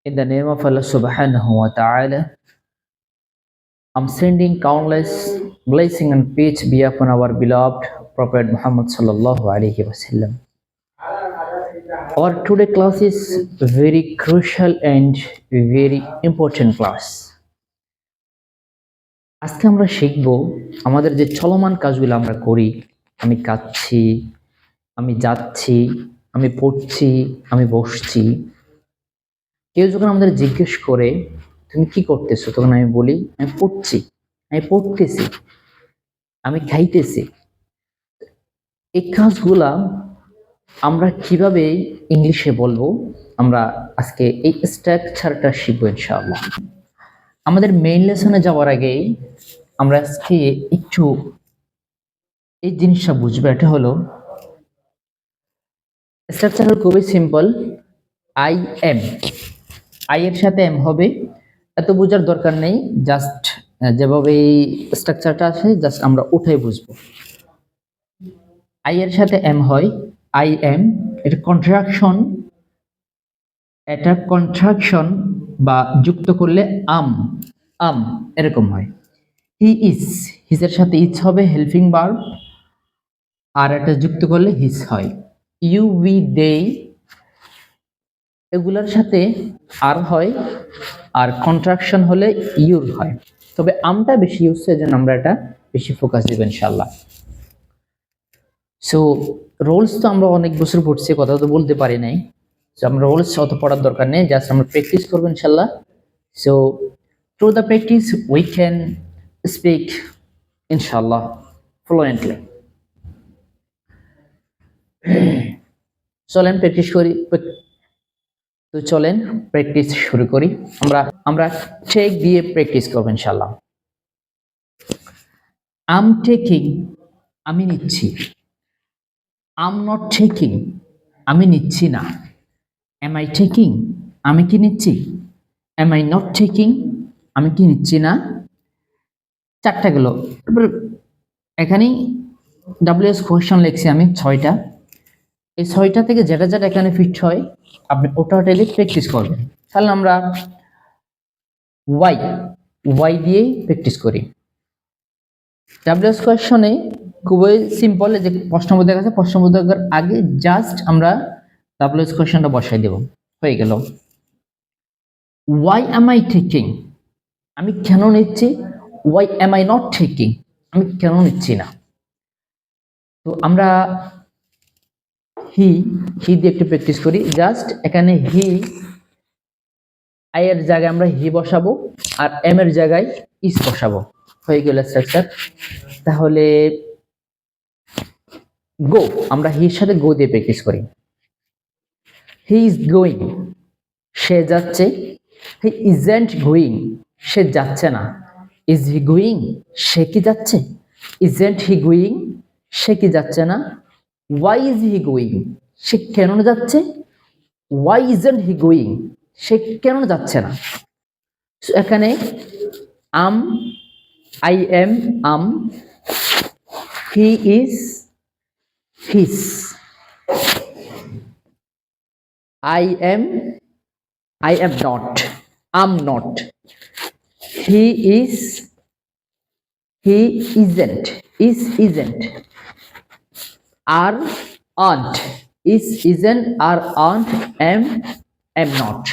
In the name of Allah subhanahu wa ta'ala, I'm sending countless blessing and peace be upon our beloved Prophet Muhammad sallallahu alaihi wasallam. Our today class is very crucial and very important class. আজকে আমরা শিখব আমাদের যে চলমান কাজগুলো আমরা করি, আমি কাচ্ছি, আমি যাচ্ছি, আমি পড়ছি, আমি বসছি। কেউ যখন আমাদের জিজ্ঞেস করে তুমি কি করতেছো, তখন আমি বলি আমি পড়ছি, আমি পড়তেছি, আমি খাইতেছি। এই কাজগুলা আমরা কিভাবে ইংলিশে বলবো, আমরা আজকে এই স্ট্রাকচারটা শিখবো ইনশাআল্লাহ। আমাদের মেইন লেসনে যাওয়ার আগে আমরা আজকে একটু এই জিনিসটা বুঝবো। এটা হলো স্ট্রাকচার খুবই সিম্পল। আই এম, আই এর সাথে এম হবে, এত বোঝার দরকার নেই। জাস্ট যেভাবে এই স্ট্রাকচারটা আছে জাস্ট আমরা উঠাই বুঝবো। আই এর সাথে এম হয়, আই এম। এটা কন্ট্রাকশন বা যুক্ত করলে আম আম এরকম হয়। হি ইজ, হিজ এর সাথে ইজ হবে হেল্পিং ভার্ব, আর এটা যুক্ত করলে হিজ হয়। ইউ, উই, দে এগুলোর সাথে আর হয়, আর কন্ট্রাকশন হলে ইউর হয়। তবে আমটা বেশি ইউজ হয়, যেন আমরা এটা বেশি ফোকাস দেব ইনশাআল্লাহ। সো রোলস তো আমরা অনেক বছর পড়ছি, কথা তো বলতে পারি নাই। সো আমরা রোলস অত পড়ার দরকার নেই, জাস্ট আমরা প্র্যাকটিস করবো ইনশাআল্লাহ। So through the practice we can speak ইনশাআল্লাহ ফ্লুয়েন্টলি। চলেন প্র্যাকটিস করি, তো চলেন প্র্যাকটিস শুরু করি। আমরা টেক দিয়ে প্র্যাকটিস করবো ইনশাআল্লাহ। আম টেকিং, আমি নিচ্ছি। আম নট টেকিং, আমি নিচ্ছি না। এম আই টেকিং, আমি কি নিচ্ছি। এম আই নট টেকিং, আমি কি নিচ্ছি না। চারটা গেল। এখানেই ডাব্লিউএস কোয়েশ্চন লিখছি আমি 6টা। এই 6টা থেকে যেটা যেটা এখানে ফিট হয় আপনি ওটা টেলে প্র্যাকটিস করবেন। তাহলে আমরা ওয়াই দিয়েই প্র্যাকটিস করি। ডাব্লিউএস কোয়েশ্চনে খুবই সিম্পল, যে প্রশ্নবোধক আছে, প্রশ্নবোধকের আগে জাস্ট আমরা ডাব্লিউএস কোয়েশ্চনটা বসাই দেব, হয়ে গেল। ওয়াই এম আই টেকিং, আমি কেন নিচ্ছি। Why am I not taking, আমি কেন নিচ্ছি না। তো আমরা হি দিয়ে একটু প্র্যাকটিস করি। জাস্ট এখানে হি, আই এর জায়গায় আমরা হি বসাবো, আর এম এর জায়গায় ইস বসাবো, হয়ে গেল স্ট্রাকচার। তাহলে গো, আমরা হির সাথে গো দিয়ে প্র্যাকটিস করি। হি ইজ গোয়িং, সে যাচ্ছে। হি ইজন্ট গোয়িং, সে যাচ্ছে না। ইজ হি গোয়িং, সে কি যাচ্ছে। ইজন্ট হি গোয়িং, সে কি যাচ্ছে না। ওয়াই ইজ হি গোয়িং, সে কেন যাচ্ছে। ওয়াই ইজন্ট হি গোয়িং, সে কেন যাচ্ছে না। এখানে am, I am am, he is his, I am not, I'm not, he is, he isn't, is isn't, are aren't, is isn't, are aren't, am not.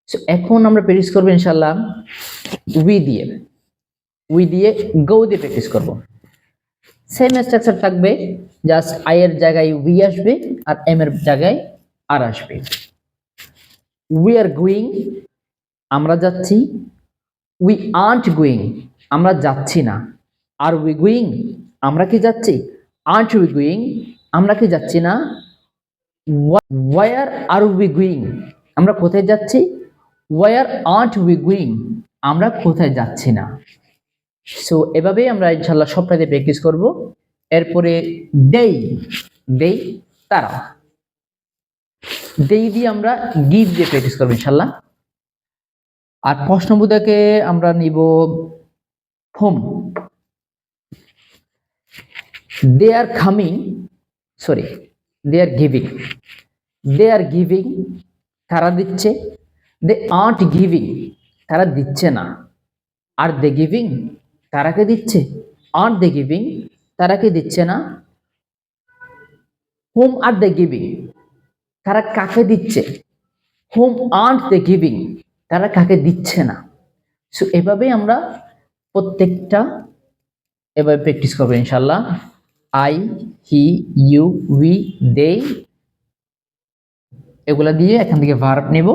So এখন আমরা practice করব ইনশাআল্লাহ we দিয়ে গো দিয়ে প্র্যাকটিস করব। সেম স্ট্রাকচার থাকবে, just I এর জায়গায় উই আসবে আর এম এর জায়গায় আর আসবে। উই আর গোয়িং, আমরা যাচ্ছি। উই আর্নট গোয়িং, আমরা যাচ্ছি না। আর উই গোয়িং, আমরা কি যাচ্ছি। আর্নট উই গোয়িং, আমরা কি যাচ্ছি না। ওয়ার আর উই গোয়িং, আমরা কোথায় যাচ্ছি। ওয়ার আর্নট উই গোয়িং, আমরা কোথায় যাচ্ছি না। সো এভাবেই আমরা ইনশাআল্লাহ সবটাতে প্র্যাকটিস করব। এরপরে দেই তারা, দেই দিয়ে আমরা গিভ দিয়ে প্র্যাকটিস করবো ইনশাআল্লাহ। আর প্রশ্নবোধকে আমরা নিব home. they are coming, sorry, they are giving, they are giving তারা দিচ্ছে, দে আর্ট গিভিং, তারা দিচ্ছে না। আর দে গিভিং, তারা কে দিচ্ছে? আর্ট দে গিভিং, তারা কে দিচ্ছে না। হোম আর দে গিভিং, তারা কাকে দিচ্ছে? হোম আর্ট দে গিভিং, তারা কাকে দিচ্ছে না। সো এভাবেই আমরা প্রত্যেকটা এভাবে প্র্যাকটিস করবো ইনশাল্লাহ। আই, হি, ইউ, উই, দে, এগুলা দিয়ে এখান থেকে ভার্ব নেব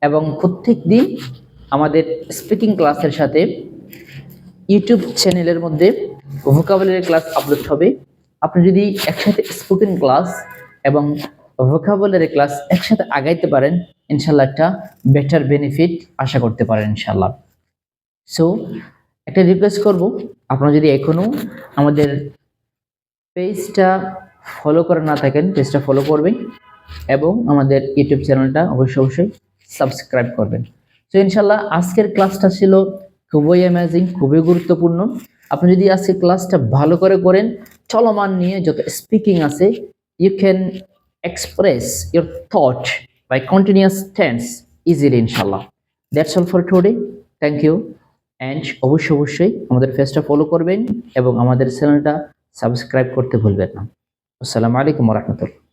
এবং প্রত্যেক দিন আমাদের স্পিকিং ক্লাসের সাথে ইউটিউব চ্যানেলের মধ্যে ভোকাবুলারি ক্লাস আপলোড হবে। আপনি যদি একসাথে স্পোকেন ক্লাস এবং ভোকাবুলারি ক্লাস একসাথে আগাইতে পারেন, ইনশাল্লাহ একটা বেটার বেনিফিট আশা করতে পারেন ইনশাল্লাহ। সো একটা রিকোয়েস্ট করব, আপনারা যদি এখনো আমাদের পেজটা ফলো করে না থাকেন, পেজটা ফলো করবেন এবং আমাদের ইউটিউব চ্যানেলটা অবশ্যই সাবস্ক্রাইব করবেন। তো ইনশাল্লাহ আজকের ক্লাসটা ছিল খুবই অ্যামেজিং, খুবই গুরুত্বপূর্ণ। আপনি যদি আজকে ক্লাসটা ভালো করে করেন, চলমান নিয়ে যত স্পিকিং আছে, you can express your thought by continuous tense easily ইনশাল্লাহ। That's all for today. Thank you. And অবশ্যই আমাদের পেজটা ফলো করবেন এবং আমাদের চ্যানেলটা সাবস্ক্রাইব করতে ভুলবেন না। আসসালামু আলাইকুম ওয়া রাহমাতুল্লাহ।